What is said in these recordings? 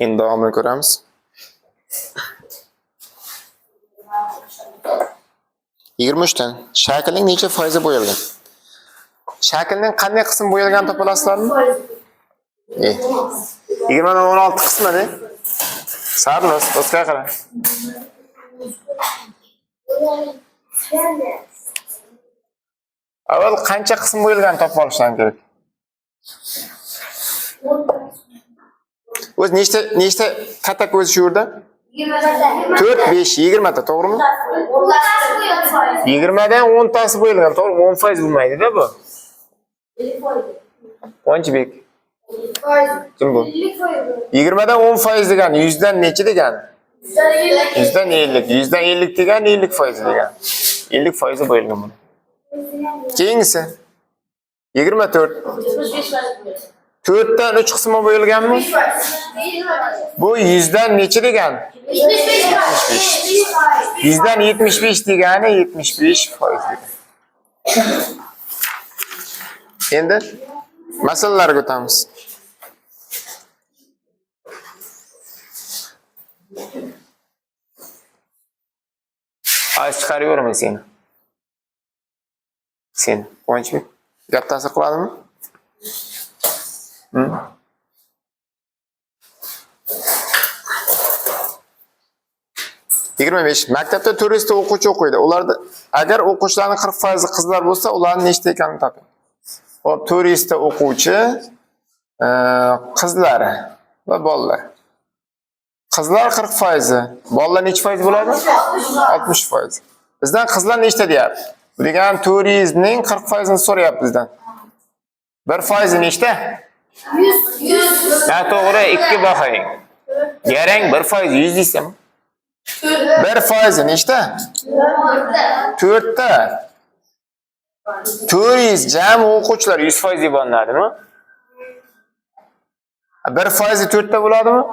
Endi davomini ko'ramiz. Yigirma uchdan shaklning necha foizi bo'yalgan? Shaklning qanday qismi bo'yalganini topa olasizlarmi? 20 dan 16 qismi-da. Sarlos, do'stga qarang. Avval qancha qism bo'yalganini topib olishdan kerak. O'z nechta katta ko'z shu yerda? 4, 5, 20 ta, to'g'rimi? 20 dan 10 tasi bo'yalgan, to'g'ri? 10% bo'lmaydi-da bu. Qanchalik? Kim bu? 20 dan 10% degani 100 dan necha degani? 100 dan 50. 100 dan 50 degani 50% degani. 50% bo'yalgan bu. Keyingisi 24. 4 dan 3 qismi bo'yalganmi? Bu 100 dan necha degani? 75. 100 dan 75 degani 75% degani. Endi masalalarga o'tamiz. Ayt chiqaraverman seni. Sen, Quvonchbek, gap ta'sir qiladimi? 25. Maktabda 400 ta o'quvchi o'qiydi. Ularda agar o'quvchilarning 40% qizlar bo'lsa, ularning nechta ekanini toping. Xo'p, 400 ta o'quvchi qizlar va bolalar. Qizlar 40%, bolalar necha foiz bo'ladi? 60%. Bizdan qizlar nechta deyapti? Bu degani 400 ning 40% ni so'rayapti bizdan. 1% nechta? 100. Ha, to'g'ri, 2 bahang. Yarang 1% 100 desam. 1% nechta? 4 ta. 400 jami o'quvchilar 100% deb olinadimi? 1% 4 ta bo'ladimi?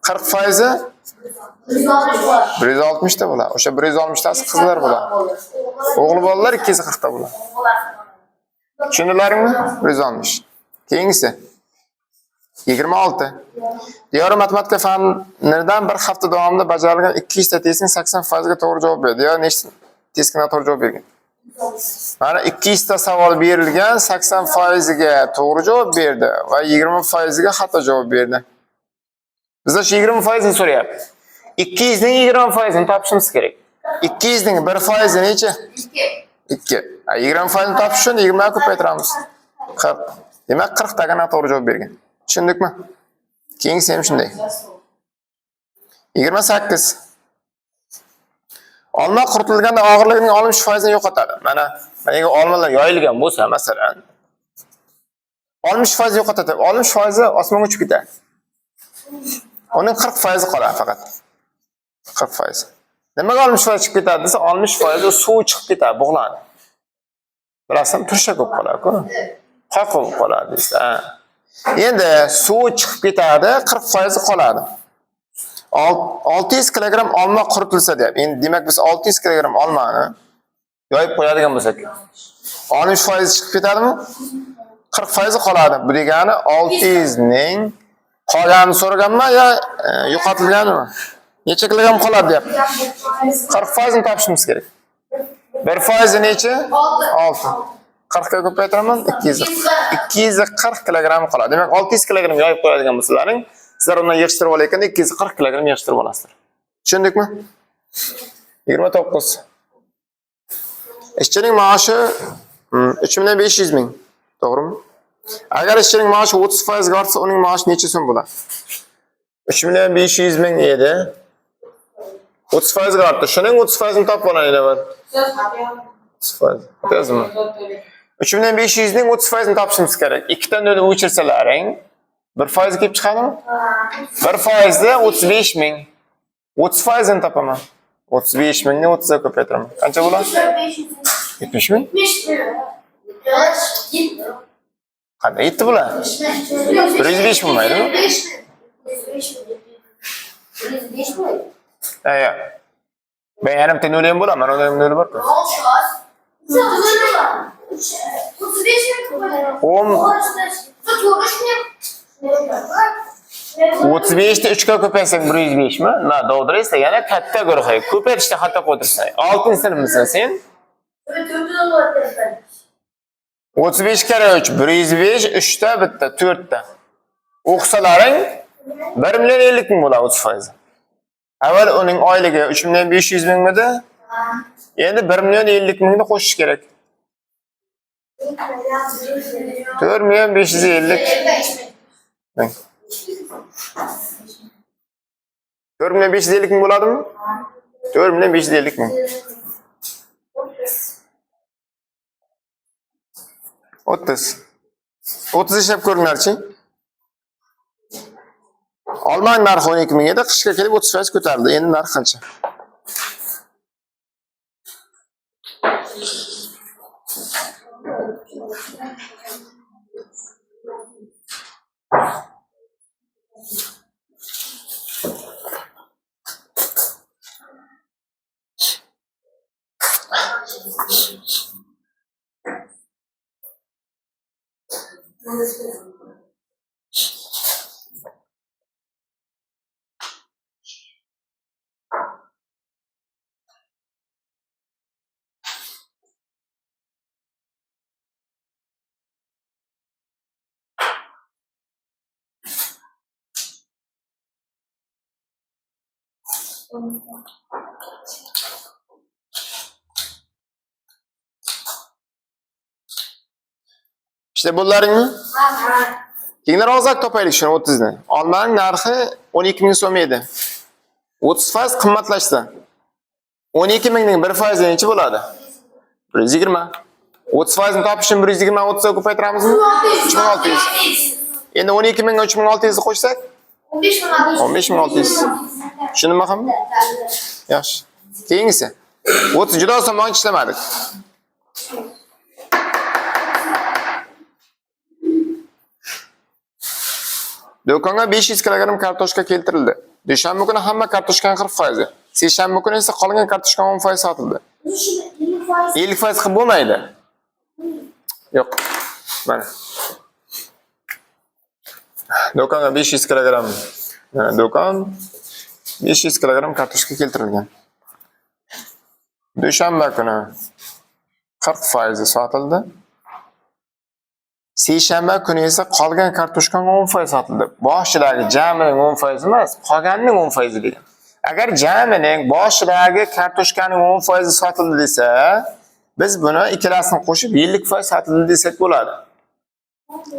40% 160 ta bo'ladi. O'sha 160 tasi qizlar bo'ladi. O'g'il bolalar 240 ta bo'ladi. Tushundilarmi? 160. Keyingisi 26. Diyor matematika fanlaridan bir hafta davomida bajarilgan 200 ta testning 80% ga to'g'ri javob berdi. Diyor nechta testga noto'g'ri javob bergan? Mana 200 ta savol berilgan, 80% ga to'g'ri javob berdi va 20% ga xato javob berdi. Bizda shu 20% ni so'rayapti. 200 ning 20% ni topishimiz kerak. 200 ning 1% necha? 2. 20% ni topish uchun 20 ga ko'paytiramiz. 40. Demak 40 taga noto'g'ri javob bergan. Tushundikmi? Keyingisi ham shunday. 28. Olma quritilganda og'irligining 60% ni yo'qotadi. Mana olmalar yoyilgan bo'lsa, masalan, 60% yo'qotadi. 60% osmonga uchib ketadi. Uning 40% qoladi faqat. 40%. Nimaga 60% chiqib ketadi desa, 60% suv chiqib ketadi, bug'lanadi. Bilasizmi, tursha ko'p qoladi-ku. Qoqib qoladi desa. Endi suv chiqib ketadi, 40% qoladi. 600 kilogram olma quritilsa deyapti. Endi demak biz 600 kilogram olmani yoyib qo'yadigan bo'lsak, 60% chiqib ketadimi? 40% qoladi. Bu degani 600 ning qolganini so'raganmi yo yo'qotilganimi? Necha kilogram qoladi deyapti. 40% ni topishimiz kerak. 1% necha? 6. 40 ga ko'paytiraman, 240 kilogram qoladi. Demak 600 kilogram yoyib qo'yadigan bo'lsalaring, sizlar undan yig'ishtirib olayotganda 240 kilogram yig'ishtirib olasizlar. Tushundikmi? 29. Ishchining maoshi 3.500 ming. To'g'rimi? Agar ishchining maoshi 30% ga ortsa, uning maoshi necha so'm bo'ladi? 3.500 ming edi. 30% ga ortdi. Shuning 30% ni topib olaylik. 30%. To'g'rimi? 3.500 ning 30% ni topishimiz kerak. 2 ta nolni o'chirsalaring 1% kelib chiqadimi? 1% da 35 ming. 30% ni topaman. 35 mingni 30 ga ko'paytiraman. Qancha bo'ladi? 70 ming. Qanday 7 bo'ladi? 105 bo'lmaydimi? 105 bo'ladi. Ha. Ben yarim ta nol ham bo'ladi, mana unda ham nol bor-ku. 35 ming. 35'te 3'ga ko'paysak 105 mi? Na, to'g'ri esa yana katta guruhi. Ko'paytirishda xato qo'ydirsan. 6-sinfmisan sen? 35 kere 3 105, 3'ta bitta 4'ta. O'qisalaring 1 million 50 ming bo'ladi 30%. Avval uning oyligi 3 million 500 ming edi. Endi 1 million 50 mingni qo'shish kerak. 4 million 550. 4 million 550 ming bo'ladimi? 4 million 550 ming. 30. 30 ishlab ko'ringlarchi. Olmon narxi 12 ming edi, qishga kelib 30% ko'tarildi. Endi narx qancha? İşte bunlarını Kenglar og'zak topaylik shuni 30 ni. Olmaning narxi 12 ming so'm edi. 30% qimmatlashdi. 12 mingning 1% necha bo'ladi? 120. 30% ni topish uchun 120 30 ga ko'paytiramizmi? 3600. Endi 12 mingga 3600 ni qo'shsak? 15600. Tushundingmi ham? Yaxshi. Keyingisi. 30 juda oson ishlamadik. Do'konga 500 kg kartoshka keltirildi. Dushanba kuni hamma kartoshkaning 40%. Seshanba kuni esa qolgan kartoshka 10% sotildi. 50% qilib bo'lmaydi. Yo'q. Mana. Do'konga 500 kg. Do'kon 500 kg kartoshka keltirilgan. Dushanba kuni 40% sotildi. Seshanba kuni esa qolgan kartoshkaning 10% sotildi. Boshidagi jamining 10% emas, qolganining 10% degan. Agar jamining boshidagi kartoshkaning 10% sotildi desa, biz buni ikkalasini qo'shib 50% sotildi desak bo'ladi.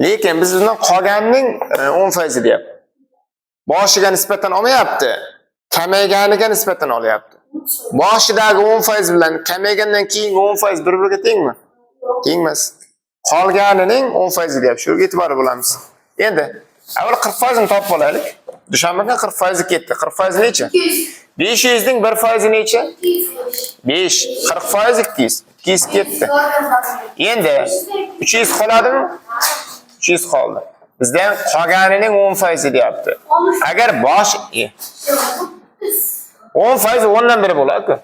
Lekin biz bundan qolganining 10% deyapti. Boshiga nisbatan olmayapti, kamayganiga nisbatan olyapti. Boshidagi 10% bilan kamaygandan keyingi 10% bir-biriga tengmi? Teng emas. Qolganining 10% deyapti. Shuga e'tibor bo'lamiz. Endi avval 40% ni topib olaylik. Dushanbaga 40% ketdi. 40% necha? 500 ning 1% necha? 5. 40% 200. 200 ketdi. Endi 300 qoladimi? 300 qoldi. Bizdan qolganining 10% deyapti. Agar bosh 10% 10 dan biri bo'ladi-ku.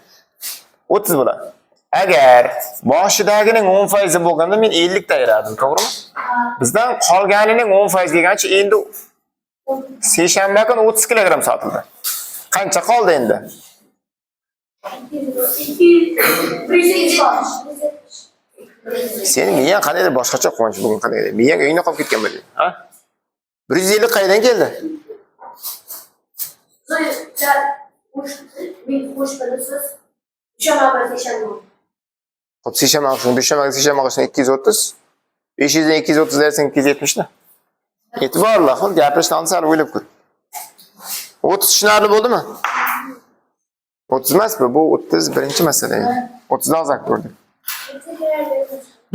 30 bo'ladi. Agar boshidagining 10% bo'lganda men 50 ta ayiradim, to'g'rimi? Bizdan qolganining 10% degancha endi seshanba kuni 30 kg sotildi. Qancha qoldi endi? 200. Sening miyan qanday boshqacha quvonch bugun qanday? Miyan uyingda qolib ketgan bo'lding, ha? 150 qayerdan keldi? Hop seshanba kuni dushanba 230. 500 dan 230 dersang 270 da. E'tiborli qil, gapirishni ansar o'ylab ko'r. 30 tushunarli bo'ldimi? 30 emasmi? Bu 31-chi masala edi. 30 dan uzoq ko'rdik.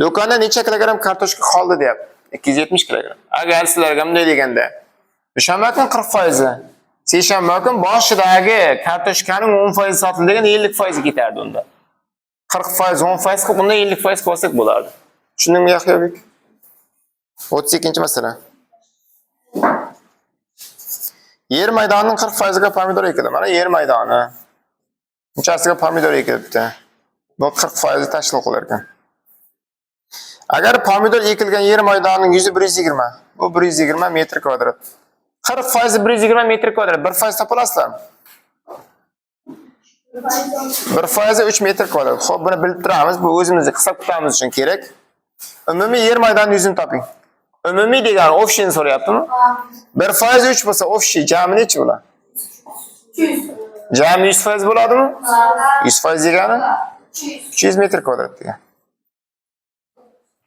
Do'konda necha kilogram kartoshka qoldi deyapti? 270 kg. Agar sizlarga bunday deganda, dushanba kuni 40%, seshanba kuni boshidagi kartoshkaning 10% sotildi degan 50% ketardi unda. 40%, 10% qilib bundan 50% qilsak bo'lardi. Tushundingmi Yahyobek? 32-chi masala. Yer maydonining 40% ga pomidor ekildi. Mana yer maydoni. Bunchasiga pomidor ekilibdi. Bu 40% tashkil qilar ekan. Agar pomidor ekilgan yer maydonining yuzi 120, bu 120 metr kvadrat. 40% 120 metr kvadrat. 1% topilasizlarmi? 1% 3 metr kvadrat. Xo'p, buni bilib turamiz. Bu o'zimizni hisob qilamiz uchun kerak. Umumiy yer maydoni yuzini toping. Umumiy degani ofshini so'rayaptimi? 1% 3 bo'lsa, ofshi jami necha bo'ladi? 200. Jami 100% bo'ladimi? 100% degani 200 metr kvadrat degan.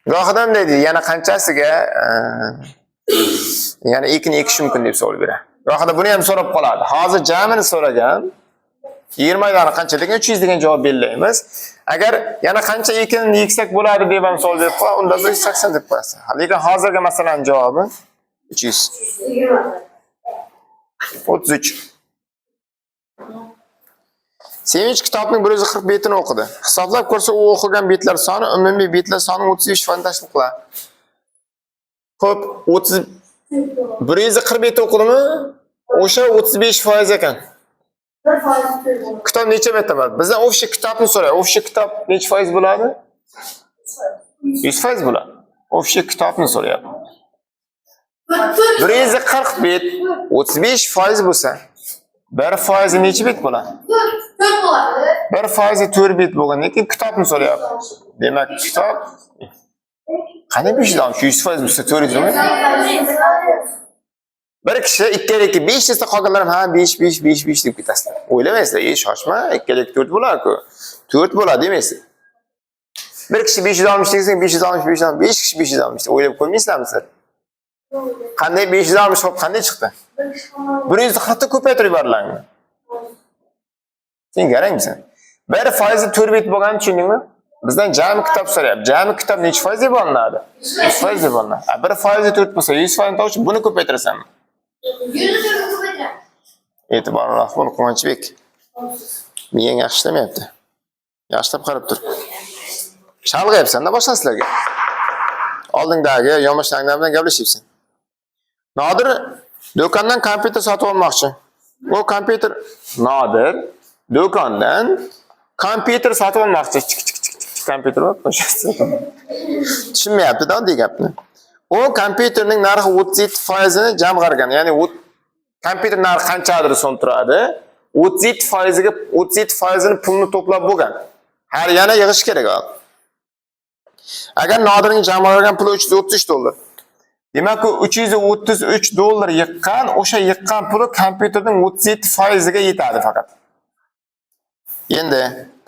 Gohida bunday deydi, yana qanchasiga yana ekini ekish mumkin deb savol beradi. Gohida buni ham so'rab qoladi. Hozir jamini so'ragan. Yer maydoni qancha degan 300 degan javob belgilaymiz. Agar yana qancha ekinni eksak bo'ladi deb ham savol berib qo'ysa, unda 180 deb qo'yasiz. Lekin hozirgi masalaning javobi 300. 33. Sevinch kitobning 140 betini o'qidi. Hisoblab ko'rsa, u o'qigan betlar soni umumiy betlar sonining 35% tashkil qiladi. Xo'p, 140 bet o'qidimi? O'sha 35% ekan. Kitob necha betda bor? Bizdan ofshi kitobni so'ray. Ofshi kitob necha foiz bo'ladi? 100% bo'ladi. Ofshi kitobni so'rayapti. 140 bet 35% bo'lsa, 1% necha bet bo'ladi? 1% 4 bet bo'lgandan keyin kitobni so'rayapti. Demak, kitob qanday 100% bo'lsa 400 mi? Bir kishi ikkaliki 5 desa qolganlar ham ha 5 deb ketasizlar. O'ylamaysizlar, shoshma, ikkaliki 4 bo'lar-ku. 4 bo'ladi demaysiz. Bir kishi 560 desa 560, 5 kishi 560 deb o'ylab qo'ymaysizlarmi sizlar? Qanday 560 hop qanday chiqdi? 140 ta ko'paytirib yuboriladi. Sen qarangmisan? 1% 4 bet bo'lganini tushundingmi? Bizdan jami kitob so'rayapti. Jami kitob necha foiz deb olinadi? 100% deb olinadi. 1% 4 bo'lsa 100% to'g'ri buni ko'paytirasanmi? 100 ko'paytiraman. E'tiborli rahbar Quvonchbek. Miyang yaxshi ishlamayapti. Yaxshilab qarab tur. Chalg'ayapsan-da boshqa sizlarga. Oldingdagi yomashlanglar bilan gaplashyapsan. Nodir do'kondan kompyuter sotib olmoqchi. Bu kompyuter Nodir do'kondan kompyuter sotib olmoqchi. Kompyuter bor, tushunmayapti-da bu gapni. O kompyuterning narxi 37% ni jamg'argan. Ya'ni kompyuter narxi qanchadir so'm turadi. 37% ni pulni to'plab bo'lgan. Har yana yig'ish kerak o. Agar Nodirning jamg'argan puli $333. Demak, u $333 yiqqan, o'sha yiqqan puli kompyuterning 37% ga yetadi faqat. Endi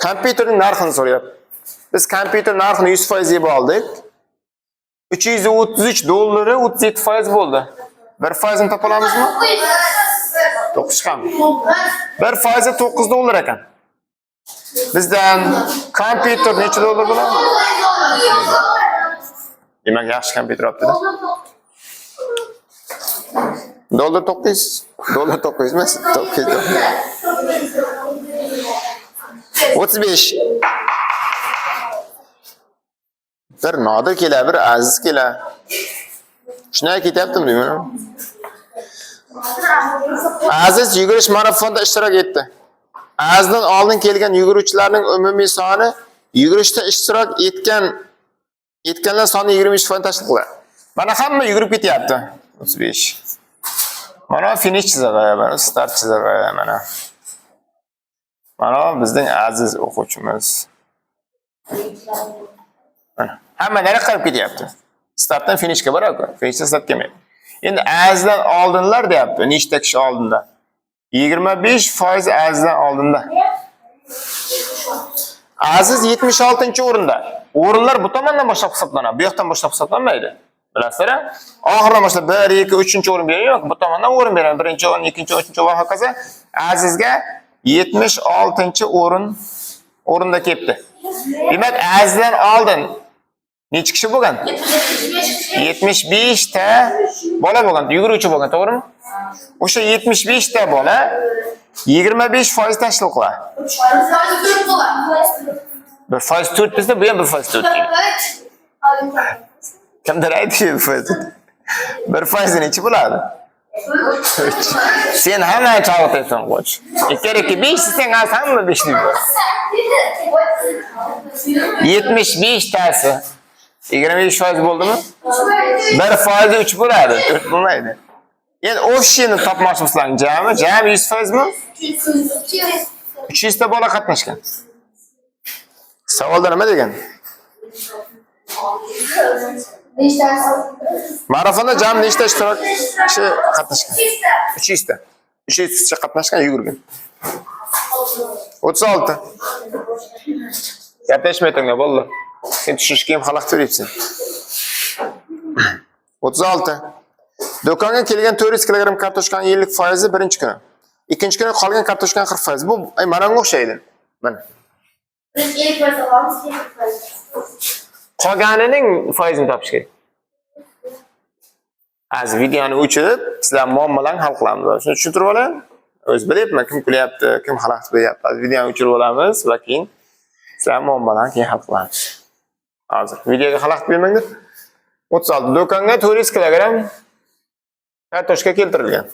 kompyuterning narxini so'rayapti. Biz kompyuter narxini 100% yeb oldik. $333 37% bo'ldi. 1% ni topa olamizmi? 9 chiqadi. 1% $9 ekan. Bizdan kompyuter necha dollar bo'ladi? Demak, yaxshi kompyuter olibdi-da. Dollar 900. Dollar 900 emas, 900. 35. Bir Nodir kelar, bir Aziz kelar. Shunday ketyaptimi deyman. Aziz yugurish marafonida ishtirok etdi. Azizdan oldin kelgan yuguruvchilarning umumiy soni yugurishda ishtirok etganlar soni 23% tashkil qiladi. Mana hamma yugurib ketyapti. 35. Mana finish chizig'i, mana start chizig'i mana. Mana bizning aziz o'quvchimiz. Hamma nari qarab ketyapti. Startdan finishga boradi. Finishdan start kelmaydi. Endi azizdan oldinlar deyapti. Nechta kishi oldinda? 25% azizdan oldinda. Aziz 76-o'rinda. O'rinlar bu tomondan boshlab hisoblanadi. Bu yoqdan boshlab hisoblanmaydi. Bilasizlar? Oxirdan boshlab 1, 2, 3-o'rin beradi. Yo'q, bu tomondan o'rin beradi. 1-o'rin, 2-o'rin, 3-o'rin va hokazo. Azizga 76-o'rinda kelibdi. Demak, azizdan oldin necha kishi bo'lgan? 75 ta bola bo'lgan, yuguruvchi bo'lgan, to'g'rimi? O'sha 75 ta bola 25% tashkil qiladi. 1% bizda bu ham 1% deydi. Kimdir aytdi 1% necha bo'ladi? Sen hamma chalg'itasan qo'ch. Ikkaliki 5 sen hamma 5 deydi. 75 tasi 25% bo'ldimi? 1% 3 bo'ladi, 4 bo'lmaydi. Endi ofshini topmoqchi bo'lsang, jami 100% mi? 300 ta bola qatnashgan. Savolda nima degan? Marafonda jami nechta ishtirokchi qatnashgan? 300 ta. 300 kishi qatnashgan, yugurgan. 36. Gaplashmaytinglar, bolalar. Sen tushishga ham xalaqit beribsan. 36. Do'konga kelgan 400 kg kartoshkaning yillik foizi birinchi kuni. Ikkinchi kuni qolgan kartoshkaning 40%. Bu mana bunga o'xshaydi. Mana. Qolganining foizini topish kerak. Az videoni o'chirib, sizlar muammolarni hal qilamiz. Shuni tushuntirib oling. O'z bilyapman, kim kulyapti, kim xalaqit beryapti. Videoni o'chirib olamiz va keyin sizlar muammolarni keyin hal qilamiz. Hozir videoga xalaqit bermanglar. 36. Do'konga 400 kg kartoshka keltirilgan.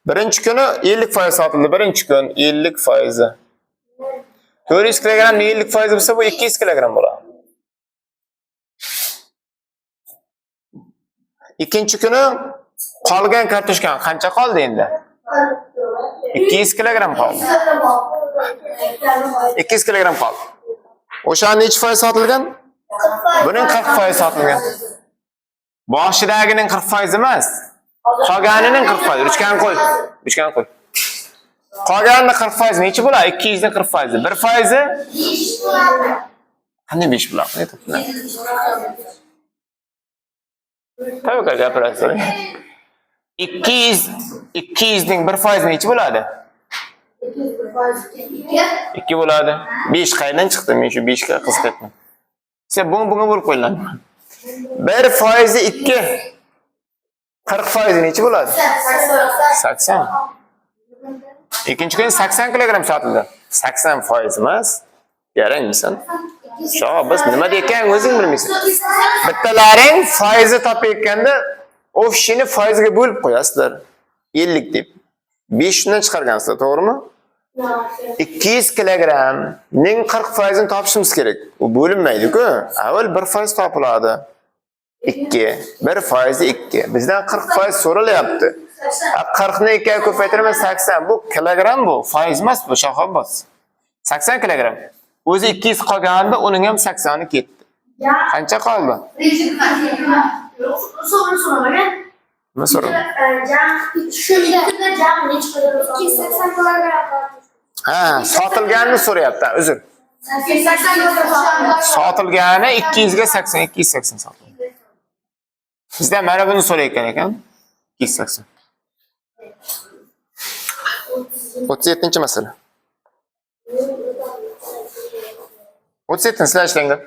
Birinchi kuni 50% sotildi. Birinchi kun 50%. 400 kg 50% bo'lsa bu 200 kg bo'ladi. Ikkinchi kuni qolgan kartoshka qancha qoldi endi? 200 kg qoldi. 200 kg qoldi. O'sha necha foiz sotilgan? Buning 40% sotilgan. Boshidagining 40% emas. Qolganining 40%. Uchgan qo'y. Uchgan qo'y. Qolganining 40% necha bo'ladi? 200 ning 40%. 1%? Qanday 5 bo'ladi? Tabii gapirasizlar. 200 ning 1% necha bo'ladi? 2 bo'ladi. 5 qayerdan chiqdi? Men shu 5 ga qiziqyapman. Sen bunga bo'lib qo'yiladi. 1% 2. 40% necha bo'ladi? 80. Ikkinchi kun 80 kg sotildi. 80% emas. Yarangmisan? Sho, biz nima deyotgan o'zing bilmaysan. Bittalaring foizni topayotganda ofshini foizga bo'lib qo'yasizlar. 50 deb. 5 dan chiqargansizlar, to'g'rimi? 200 kg ning 40% ni topishimiz kerak. U bo'linmaydi-ku. Avval 1% topiladi. 2. 1% 2. Bizdan 40% so'ralyapti. 40 ni 2 ga ko'paytiramiz 80. Bu kilogram bu. Foiz emas bu, shoxobos. 80 kg. O'zi 200 qolganda uning ham 80 ni ketdi. Qancha qoldi? Nima so'rading? Ha, sotilganini so'rayapti, uzr. Sotilgani 200 ga 80, 280 sotildi. Bizda mana buni so'rayotgan ekan. 280. 37-masala. 37 sizlar ishlanglar.